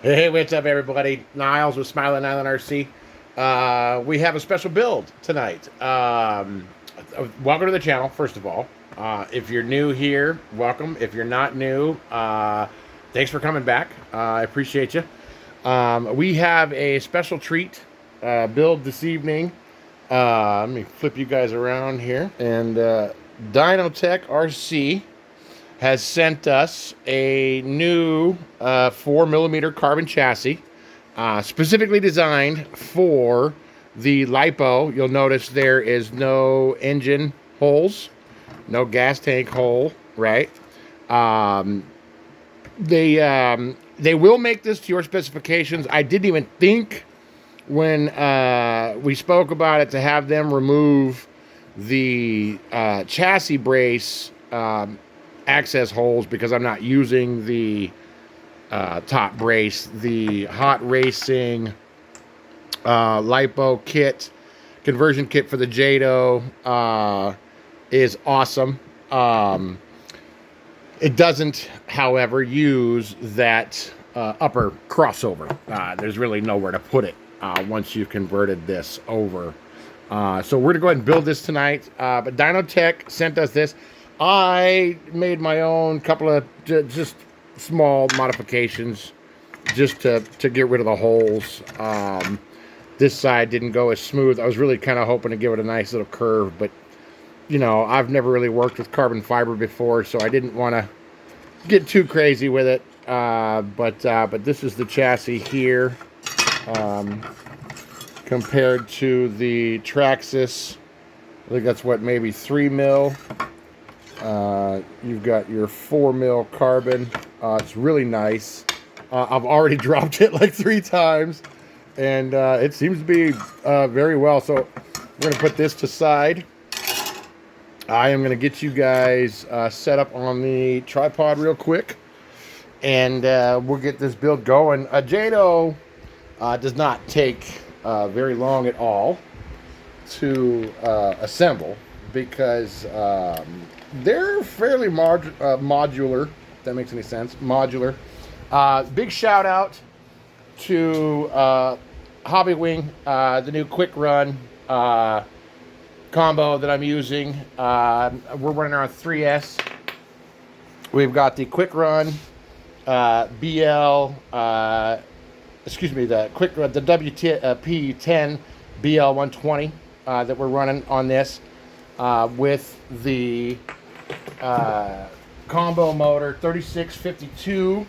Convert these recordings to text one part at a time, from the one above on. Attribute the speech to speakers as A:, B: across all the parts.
A: Hey, what's up, everybody? Niles with Smiling Island RC. We have a special build tonight. Welcome to the channel, first of all. If you're new here, welcome. If you're not new, thanks for coming back. I appreciate you. We have a special treat build this evening. Let me flip you guys around here. And Dynotec RC has sent us a new 4mm carbon chassis, specifically designed for the Lipo. You'll notice there is no engine holes, no gas tank hole, right? They will make this to your specifications. I didn't even think when we spoke about it to have them remove the chassis brace access holes because I'm not using the top brace. The Hot Racing Lipo kit, conversion kit for the Jato is awesome. It doesn't, however, use that upper crossover. There's really nowhere to put it once you've converted this over. So we're going to go ahead and build this tonight. But Dynotec sent us this. I made my own couple of just small modifications just to get rid of the holes. This side didn't go as smooth. I was really kind of hoping to give it a nice little curve, but you know, I've never really worked with carbon fiber before, so I didn't want to get too crazy with it. But this is the chassis here compared to the Traxxas. I think that's what, maybe 3mm. You've got your 4mm carbon. It's really nice. I've already dropped it like 3 times, and it seems to be very well. So we're going to put this to side. I am going to get you guys set up on the tripod real quick, and we'll get this build going. A Jato does not take very long at all to assemble because they're fairly modular, if that makes any sense. Modular. Big shout out to Hobby Wing, the new quick run combo that I'm using. We're running our 3S. We've got the quick run BL, the quick run, the WP10 BL120 that we're running on this. With the combo motor 3652,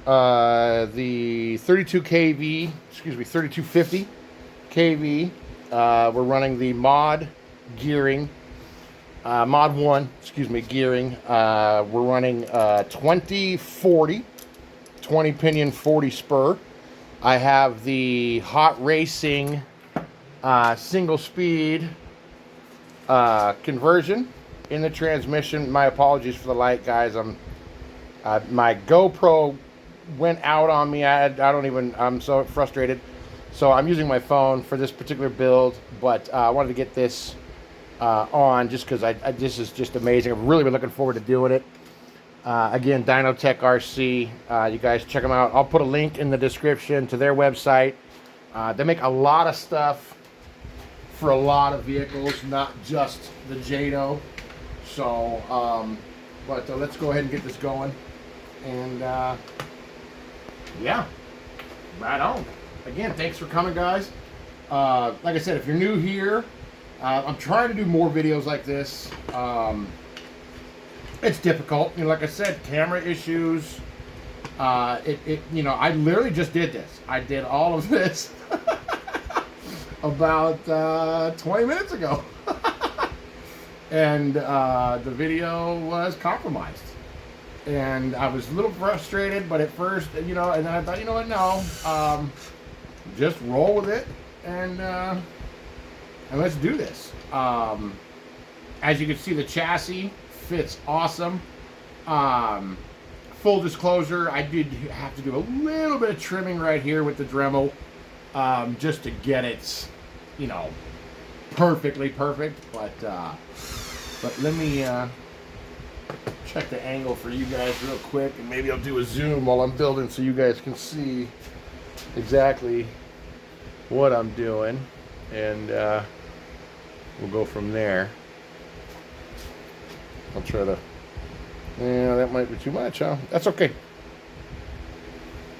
A: the 32 kV, 3250 kV. We're running the MOD Gearing, MOD1 Gearing. We're running 2040, 20 pinion 40 spur. I have the Hot Racing single speed conversion in the transmission. My apologies for the light, guys. My GoPro went out on me. I'm so frustrated. So I'm using my phone for this particular build, but I wanted to get this on just because this is just amazing. I've really been looking forward to doing it. Again, Dynotec RC. You guys check them out. I'll put a link in the description to their website. They make a lot of stuff for a lot of vehicles, not just the Jato. So, let's go ahead and get this going. And yeah, right on. Again, thanks for coming, guys. Like I said, if you're new here, I'm trying to do more videos like this. It's difficult, like I said, camera issues. I literally just did this. I did all of this about 20 minutes ago. And the video was compromised. And I was a little frustrated, but at first, and then I thought, you know what, no. Just roll with it, and let's do this. As you can see, the chassis fits awesome. Full disclosure, I did have to do a little bit of trimming right here with the Dremel, just to get it, perfectly perfect. But let me check the angle for you guys real quick, and maybe I'll do a zoom while I'm building so you guys can see exactly what I'm doing, and we'll go from there. I'll try to. Yeah, that might be too much, huh? That's okay.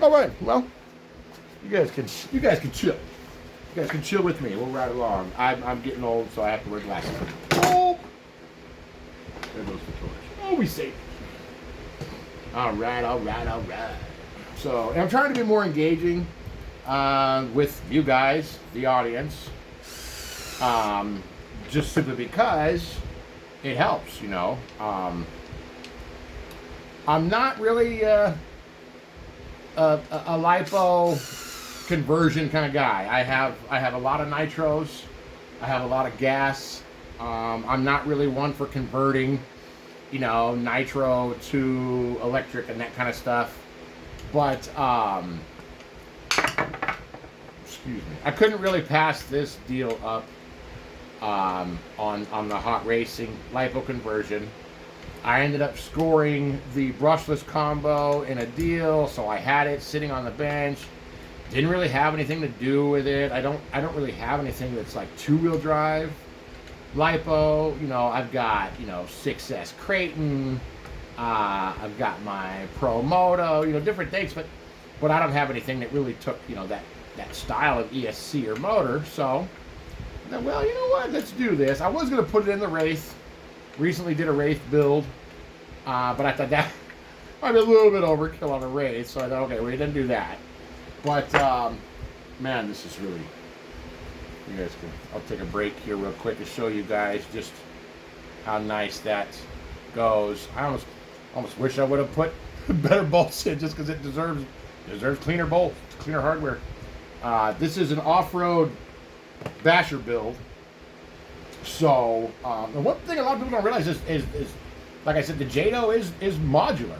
A: All right. Well, you guys can chill. You guys can chill with me. We'll ride along. I'm getting old, so I have to wear glasses. Oh, there goes the torch. Oh, we safe. All right. So, and I'm trying to be more engaging with you guys, the audience, just simply because it helps, you know. I'm not really a lipo conversion kind of guy. I have a lot of nitros. I have a lot of gas. I'm not really one for converting, you know, nitro to electric and that kind of stuff. But excuse me, I couldn't really pass this deal up on the Hot Racing Lipo conversion. I ended up scoring the brushless combo in a deal, so I had it sitting on the bench. Didn't really have anything to do with it. I don't really have anything that's like two-wheel drive lipo. You know, I've got, you know, 6S Creighton. I've got my Pro Moto. You know, different things, but I don't have anything that really took, you know, that style of ESC or motor. So, well, you know what? Let's do this. I was gonna put it in the Wraith. Recently did a Wraith build, but I thought that might be a little bit overkill on a Wraith, so I thought, okay, we didn't do that. But, man, this is really, you guys can, I'll take a break here real quick to show you guys just how nice that goes. I almost wish I would have put better bolts in just because it deserves cleaner bolts, cleaner hardware. This is an off-road basher build. So, and one thing a lot of people don't realize is like I said, the Jato is modular.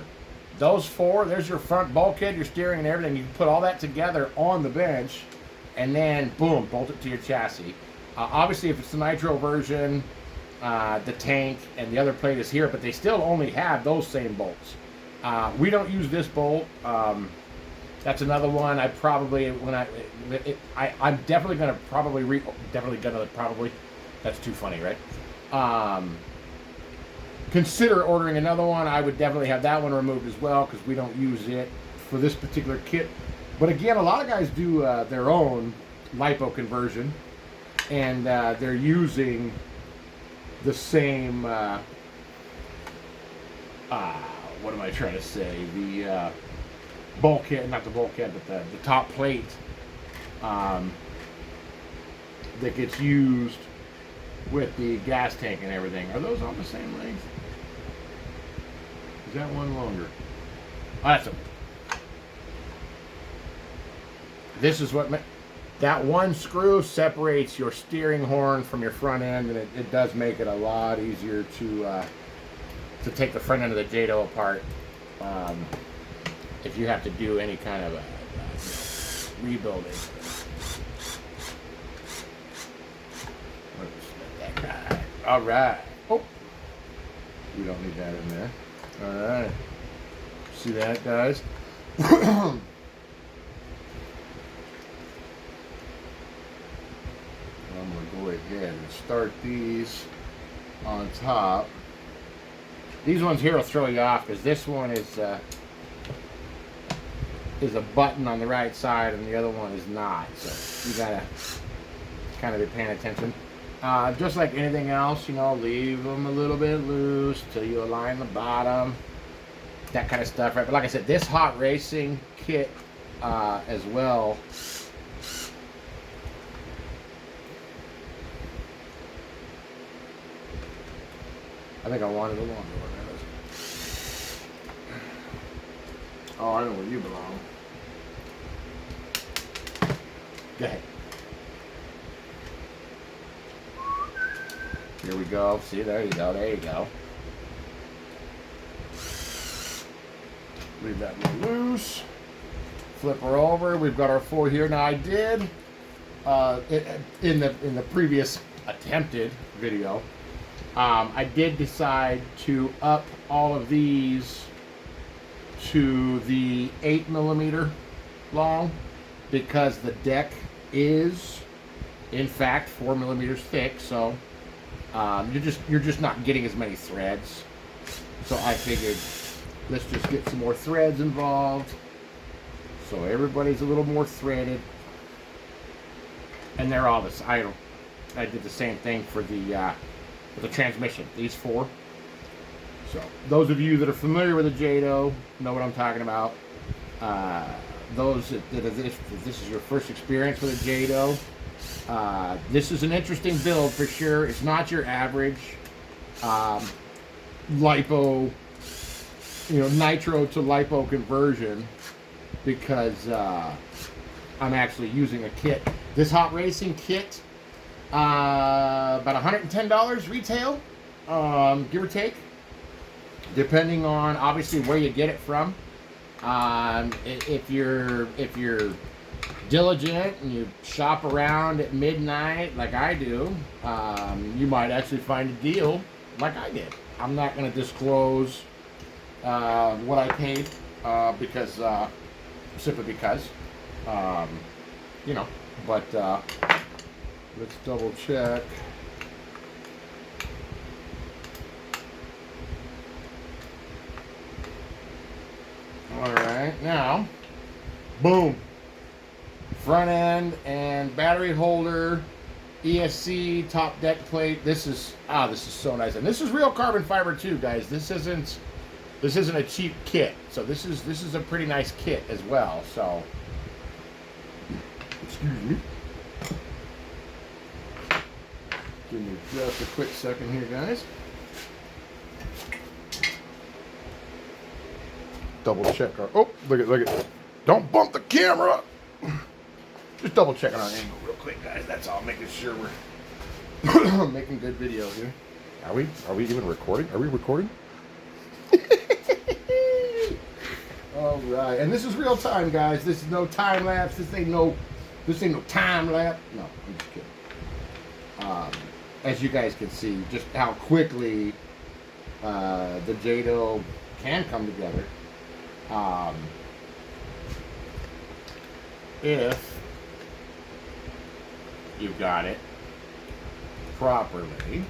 A: Those four, there's your front bulkhead, your steering and everything. You can put all that together on the bench, and then, boom, bolt it to your chassis. Obviously, if it's the nitro version, the tank and the other plate is here, but they still only have those same bolts. We don't use this bolt. That's another one I probably, I'm definitely going to probably, that's too funny, right? Consider ordering another one. I would definitely have that one removed as well because we don't use it for this particular kit. But again, a lot of guys do their own lipo conversion, and they're using the same, what am I trying to say? The bulkhead, not the bulkhead, but the top plate that gets used with the gas tank and everything. Are those on the same length? Is that one longer? Oh, that's a... This is what... That one screw separates your steering horn from your front end, and it does make it a lot easier to take the front end of the Jato apart if you have to do any kind of rebuilding. All right. Oh, we don't need that in there. All right. See that, guys? I'm going to go ahead and start these on top. These ones here will throw you off because this one is a button on the right side and the other one is not. So you got to kind of be paying attention. Just like anything else, you know, leave them a little bit loose till you align the bottom, that kind of stuff, right? But like I said, this Hot Racing kit as well, I think I wanted a longer one. Oh, I know where you belong. Go ahead. Here we go. See, there you go. There you go. Leave that loose. Flip her over. We've got our four here. Now I did in the previous attempted video, I did decide to up all of these to the 8mm long because the deck is in fact 4mm thick, so you're just not getting as many threads. So I figured let's just get some more threads involved so everybody's a little more threaded. And they're all this. I did the same thing for the transmission. These 4. So those of you that are familiar with the Jato know what I'm talking about. Those that if this is your first experience with a Jato, this is an interesting build for sure. It's not your average lipo, nitro to lipo conversion, because I'm actually using a kit. This Hot Racing kit, about $110 retail, give or take, depending on obviously where you get it from. If you're diligent and you shop around at midnight like I do, you might actually find a deal like I did. I'm not going to disclose what I paid because simply because but let's double check. All right, now, boom, front end and battery holder, ESC, top deck plate. This is so nice, and this is real carbon fiber too, guys. This isn't a cheap kit, so this is a pretty nice kit as well. So, excuse me. Give me just a quick second here, guys. Double check our, oh, look at, don't bump the camera. Just double checking our angle real quick, guys. That's all, making sure we're making good video here. Are we even recording? Are we recording? All right, and this is real time, guys. This is no time lapse. This ain't no time lapse. No, I'm just kidding. As you guys can see, just how quickly the Jato can come together. If you've got it properly.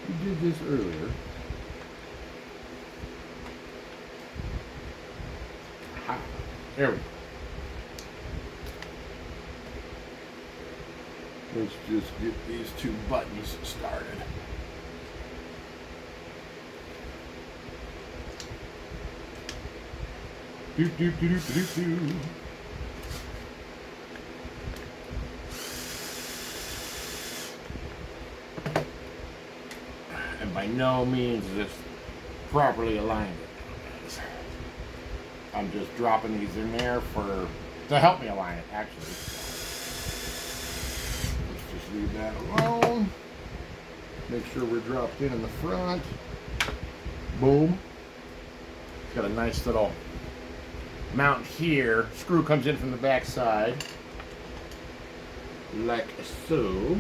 A: We did this earlier. Aha. There we go. Let's just get these 2 buttons started. Do, do, do, do, do, do. And by no means is this properly aligned. I'm just dropping these in there to help me align it, actually. Let's just leave that alone. Make sure we're dropped in the front. Boom. Got a nice little mount here. Screw comes in from the back side, like so.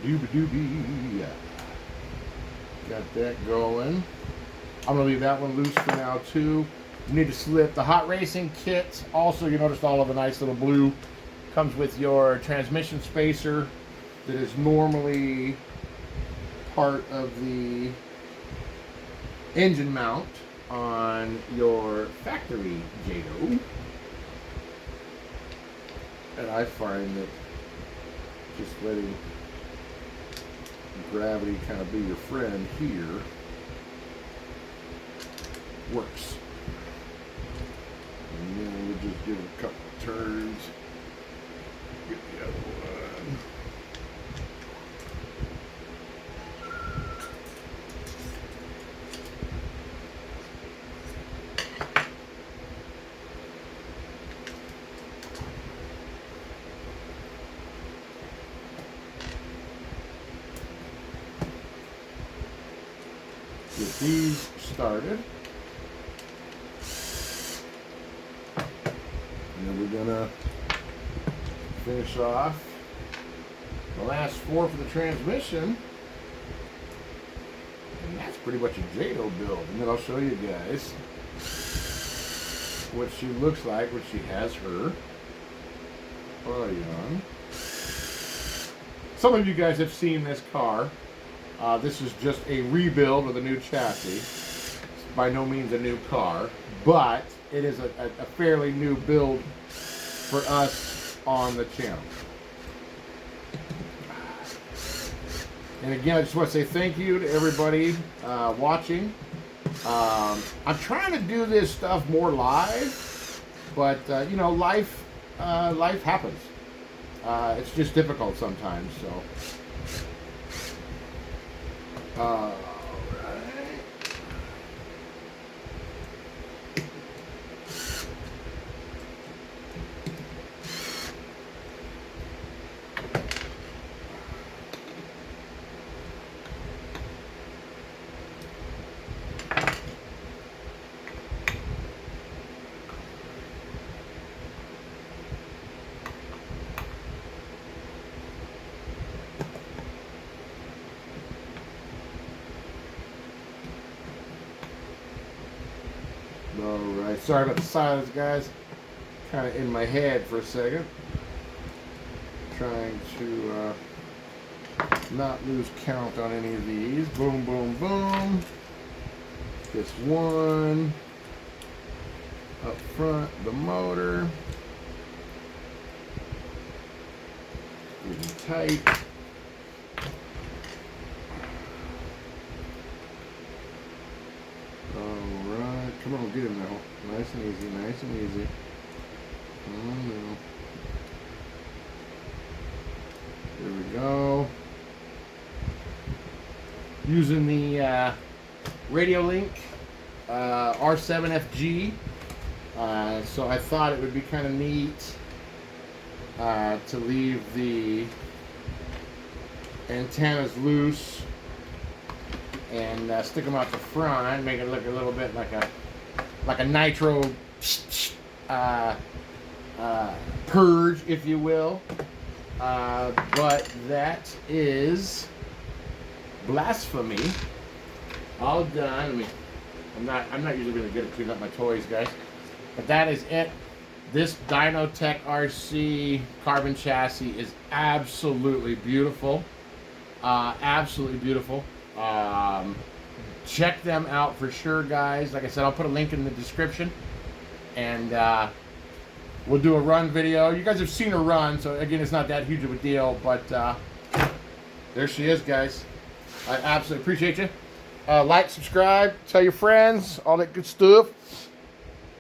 A: Doobie-doobie. Got that going. I'm gonna leave that one loose for now too. You need to slip the Hot Racing kit. Also, you noticed all of the nice little blue comes with your transmission spacer that is normally part of the engine mount on your factory Jato. And I find that just letting gravity kind of be your friend here works. And then we'll just give it a couple of turns. Get the other one. these started. And then we're gonna finish off the last 4 for the transmission. And that's pretty much a Jato build. And then I'll show you guys what she looks like when she has her body on. Some of you guys have seen this car. This is just a rebuild with a new chassis. It's by no means a new car, but it is a fairly new build for us on the channel. And again, I just want to say thank you to everybody watching. I'm trying to do this stuff more live, but you know, life happens. It's just difficult sometimes. So, all right. Alright, sorry about the silence, guys. Kind of in my head for a second. Trying to not lose count on any of these. Boom, boom, boom. This one. Up front, the motor. Getting tight. Come on, get him now. Nice and easy, nice and easy. Oh no. There we go. Using the Radio Link R7FG. So I thought it would be kind of neat to leave the antennas loose and stick them out the front, make it look a little bit like a nitro purge, if you will. But that is Blasphemy. All done. I'm not usually really good at cleaning up my toys, guys. But that is it. This Dynotec RC Carbon Chassis is absolutely beautiful. Absolutely beautiful. Check them out for sure, guys. Like I said, I'll put a link in the description, and we'll do a run video. You guys have seen her run, so again, it's not that huge of a deal, but there she is, guys. I absolutely appreciate you. Like, subscribe, tell your friends, all that good stuff.